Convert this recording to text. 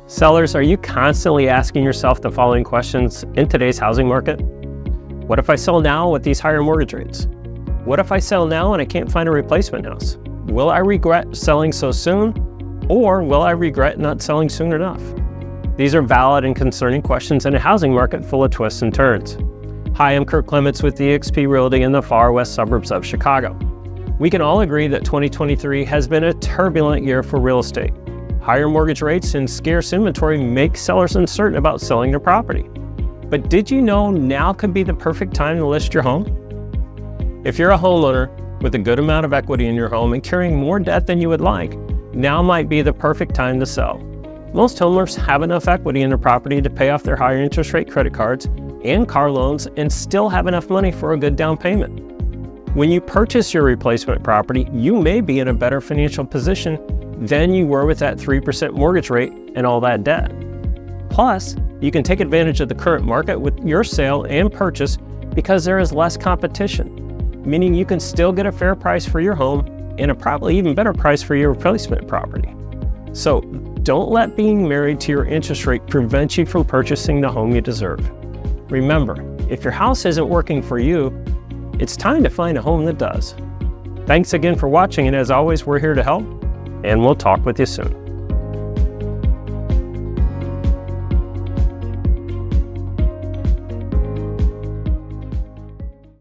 Sellers, are you constantly asking yourself the following questions in today's housing market? What if I sell now with these higher mortgage rates? What if I sell now and I can't find a replacement house? Will I regret selling so soon, or will I regret not selling soon enough? These are valid and concerning questions in a housing market full of twists and turns. Hi, I'm Kurt Clements with eXp Realty in the far west suburbs of Chicago. We can all agree that 2023 has been a turbulent year for real estate. Higher mortgage rates and scarce inventory make sellers uncertain about selling their property. But did you know now could be the perfect time to list your home? If you're a homeowner with a good amount of equity in your home and carrying more debt than you would like, now might be the perfect time to sell. Most homeowners have enough equity in their property to pay off their higher interest rate credit cards and car loans and still have enough money for a good down payment. When you purchase your replacement property, you may be in a better financial position than you were with that 3% mortgage rate and all that debt. Plus, you can take advantage of the current market with your sale and purchase because there is less competition, meaning you can still get a fair price for your home and a probably even better price for your replacement property. So don't let being married to your interest rate prevent you from purchasing the home you deserve. Remember, if your house isn't working for you, it's time to find a home that does. Thanks again for watching, and as always, we're here to help, and we'll talk with you soon.